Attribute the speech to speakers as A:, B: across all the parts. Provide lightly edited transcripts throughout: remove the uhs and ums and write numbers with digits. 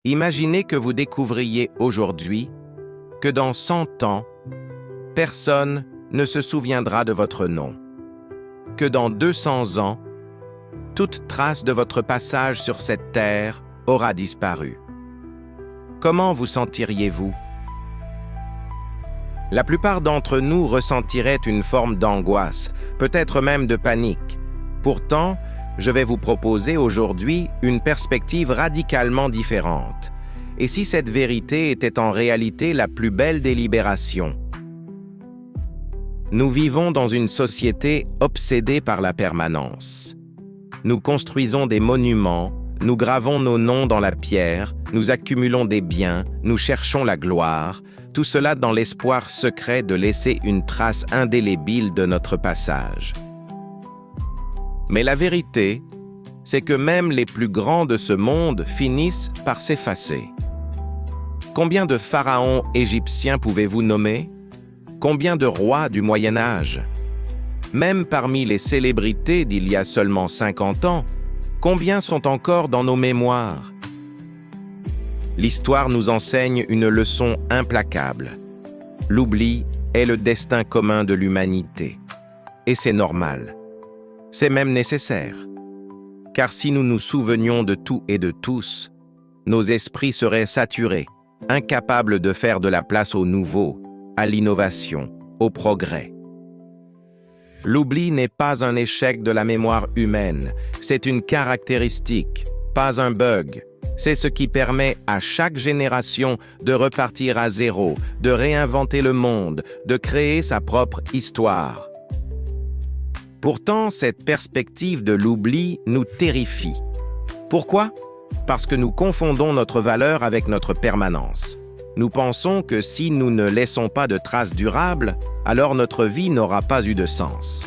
A: Imaginez que vous découvriez aujourd'hui que dans 100 ans, personne ne se souviendra de votre nom. Que dans 200 ans, toute trace de votre passage sur cette terre aura disparu. Comment vous sentiriez-vous? La plupart d'entre nous ressentiraient une forme d'angoisse, peut-être même de panique. Pourtant, je vais vous proposer aujourd'hui une perspective radicalement différente. Et si cette vérité était en réalité la plus belle des libérations? Nous vivons dans une société obsédée par la permanence. Nous construisons des monuments, nous gravons nos noms dans la pierre, nous accumulons des biens, nous cherchons la gloire, tout cela dans l'espoir secret de laisser une trace indélébile de notre passage. Mais la vérité, c'est que même les plus grands de ce monde finissent par s'effacer. Combien de pharaons égyptiens pouvez-vous nommer? Combien de rois du Moyen Âge? Même parmi les célébrités d'il y a seulement 50 ans, combien sont encore dans nos mémoires? L'histoire nous enseigne une leçon implacable. L'oubli est le destin commun de l'humanité. Et c'est normal. C'est même nécessaire. Car si nous nous souvenions de tout et de tous, nos esprits seraient saturés, incapables de faire de la place au nouveau, à l'innovation, au progrès. L'oubli n'est pas un échec de la mémoire humaine, c'est une caractéristique, pas un bug. C'est ce qui permet à chaque génération de repartir à zéro, de réinventer le monde, de créer sa propre histoire. Pourtant, cette perspective de l'oubli nous terrifie. Pourquoi? Parce que nous confondons notre valeur avec notre permanence. Nous pensons que si nous ne laissons pas de traces durables, alors notre vie n'aura pas eu de sens.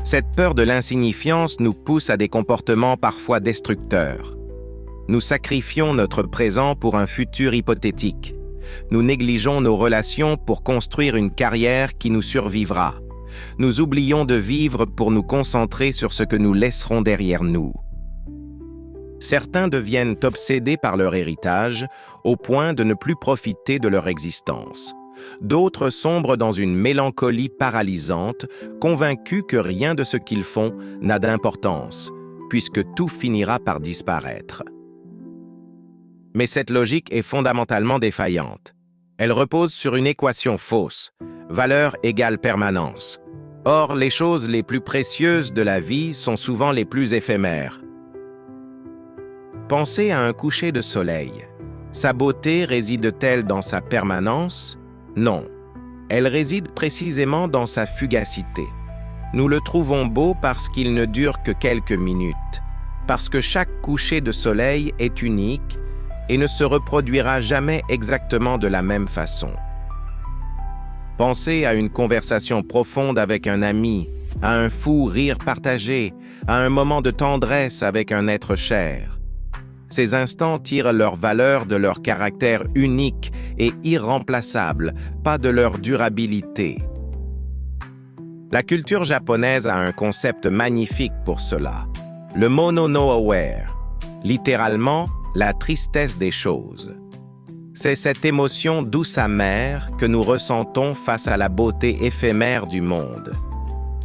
A: Cette peur de l'insignifiance nous pousse à des comportements parfois destructeurs. Nous sacrifions notre présent pour un futur hypothétique. Nous négligeons nos relations pour construire une carrière qui nous survivra. Nous oublions de vivre pour nous concentrer sur ce que nous laisserons derrière nous. Certains deviennent obsédés par leur héritage au point de ne plus profiter de leur existence. D'autres sombrent dans une mélancolie paralysante, convaincus que rien de ce qu'ils font n'a d'importance, puisque tout finira par disparaître. Mais cette logique est fondamentalement défaillante. Elle repose sur une équation fausse, valeur égale permanence. Or, les choses les plus précieuses de la vie sont souvent les plus éphémères. Pensez à un coucher de soleil. Sa beauté réside-t-elle dans sa permanence? Non. Elle réside précisément dans sa fugacité. Nous le trouvons beau parce qu'il ne dure que quelques minutes, parce que chaque coucher de soleil est unique et ne se reproduira jamais exactement de la même façon. Pensez à une conversation profonde avec un ami, à un fou rire partagé, à un moment de tendresse avec un être cher. Ces instants tirent leur valeur de leur caractère unique et irremplaçable, pas de leur durabilité. La culture japonaise a un concept magnifique pour cela, le mono no aware, littéralement la tristesse des choses. C'est cette émotion douce amère que nous ressentons face à la beauté éphémère du monde.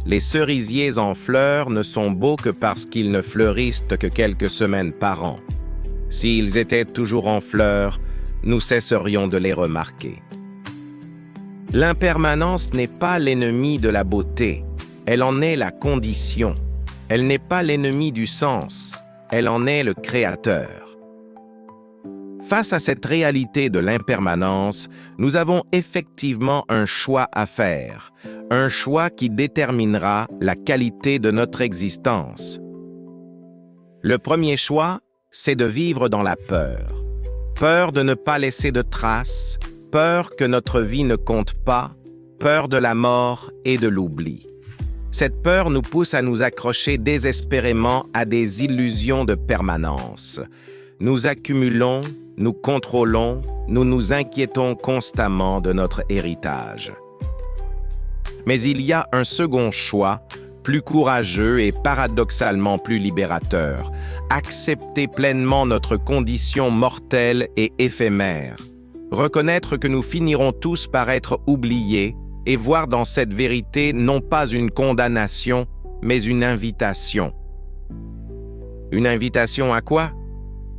A: Les cerisiers en fleurs ne sont beaux que parce qu'ils ne fleurissent que quelques semaines par an. S'ils étaient toujours en fleurs, nous cesserions de les remarquer. L'impermanence n'est pas l'ennemi de la beauté, elle en est la condition. Elle n'est pas l'ennemi du sens, elle en est le créateur. Face à cette réalité de l'impermanence, nous avons effectivement un choix à faire, un choix qui déterminera la qualité de notre existence. Le premier choix, c'est de vivre dans la peur. Peur de ne pas laisser de traces, peur que notre vie ne compte pas, peur de la mort et de l'oubli. Cette peur nous pousse à nous accrocher désespérément à des illusions de permanence. Nous accumulons, nous contrôlons, nous nous inquiétons constamment de notre héritage. Mais il y a un second choix plus courageux et paradoxalement plus libérateur. Accepter pleinement notre condition mortelle et éphémère. Reconnaître que nous finirons tous par être oubliés et voir dans cette vérité non pas une condamnation, mais une invitation. Une invitation à quoi?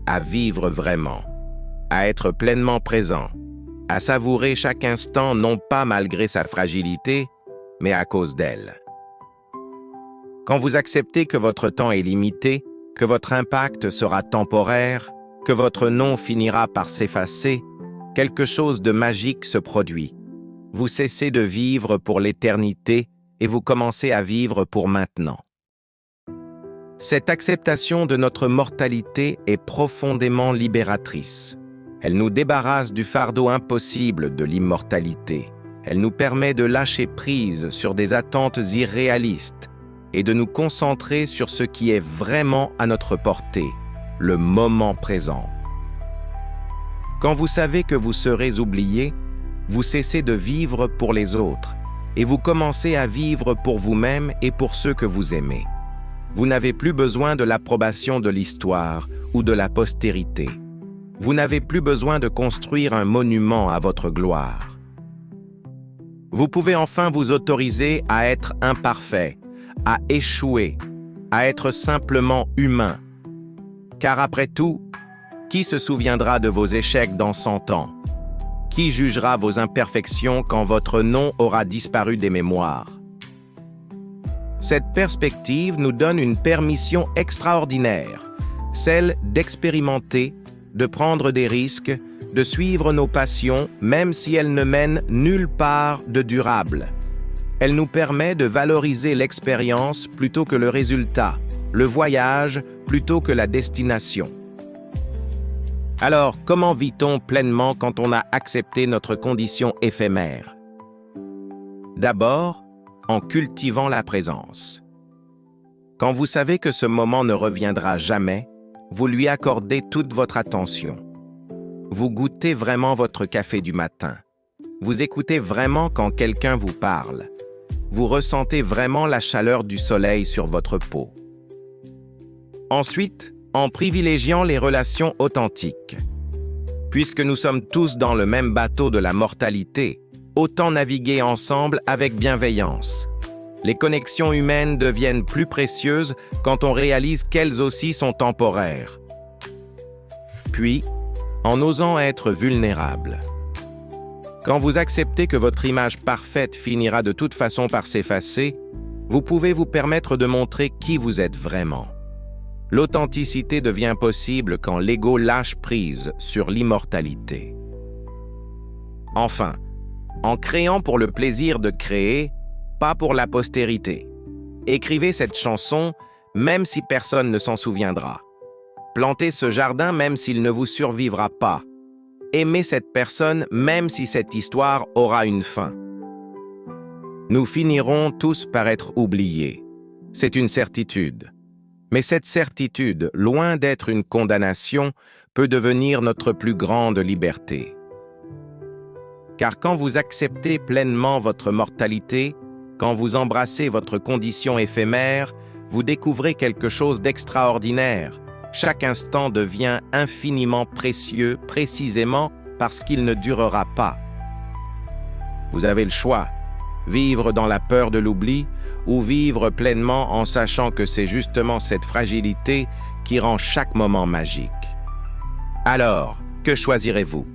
A: À vivre vraiment, à être pleinement présent, à savourer chaque instant non pas malgré sa fragilité, mais à cause d'elle. Quand vous acceptez que votre temps est limité, que votre impact sera temporaire, que votre nom finira par s'effacer, quelque chose de magique se produit. Vous cessez de vivre pour l'éternité et vous commencez à vivre pour maintenant. Cette acceptation de notre mortalité est profondément libératrice. Elle nous débarrasse du fardeau impossible de l'immortalité. Elle nous permet de lâcher prise sur des attentes irréalistes et de nous concentrer sur ce qui est vraiment à notre portée, le moment présent. Quand vous savez que vous serez oublié, vous cessez de vivre pour les autres et vous commencez à vivre pour vous-même et pour ceux que vous aimez. Vous n'avez plus besoin de l'approbation de l'histoire ou de la postérité. Vous n'avez plus besoin de construire un monument à votre gloire. Vous pouvez enfin vous autoriser à être imparfait, à échouer, à être simplement humain. Car après tout, qui se souviendra de vos échecs dans 100 ans? Qui jugera vos imperfections quand votre nom aura disparu des mémoires? Cette perspective nous donne une permission extraordinaire, celle d'expérimenter, de prendre des risques, de suivre nos passions, même si elles ne mènent nulle part de durable. Elle nous permet de valoriser l'expérience plutôt que le résultat, le voyage plutôt que la destination. Alors, comment vit-on pleinement quand on a accepté notre condition éphémère? D'abord, en cultivant la présence. Quand vous savez que ce moment ne reviendra jamais, vous lui accordez toute votre attention. Vous goûtez vraiment votre café du matin. Vous écoutez vraiment quand quelqu'un vous parle. Vous ressentez vraiment la chaleur du soleil sur votre peau. Ensuite, en privilégiant les relations authentiques. Puisque nous sommes tous dans le même bateau de la mortalité, autant naviguer ensemble avec bienveillance. Les connexions humaines deviennent plus précieuses quand on réalise qu'elles aussi sont temporaires. Puis, en osant être vulnérable. Quand vous acceptez que votre image parfaite finira de toute façon par s'effacer, vous pouvez vous permettre de montrer qui vous êtes vraiment. L'authenticité devient possible quand l'ego lâche prise sur l'immortalité. Enfin, en créant pour le plaisir de créer, pas pour la postérité. Écrivez cette chanson, même si personne ne s'en souviendra. Plantez ce jardin même s'il ne vous survivra pas. Aimez cette personne même si cette histoire aura une fin. Nous finirons tous par être oubliés. C'est une certitude. Mais cette certitude, loin d'être une condamnation, peut devenir notre plus grande liberté. Car quand vous acceptez pleinement votre mortalité, quand vous embrassez votre condition éphémère, vous découvrez quelque chose d'extraordinaire. Chaque instant devient infiniment précieux, précisément parce qu'il ne durera pas. Vous avez le choix, vivre dans la peur de l'oubli ou vivre pleinement en sachant que c'est justement cette fragilité qui rend chaque moment magique. Alors, que choisirez-vous?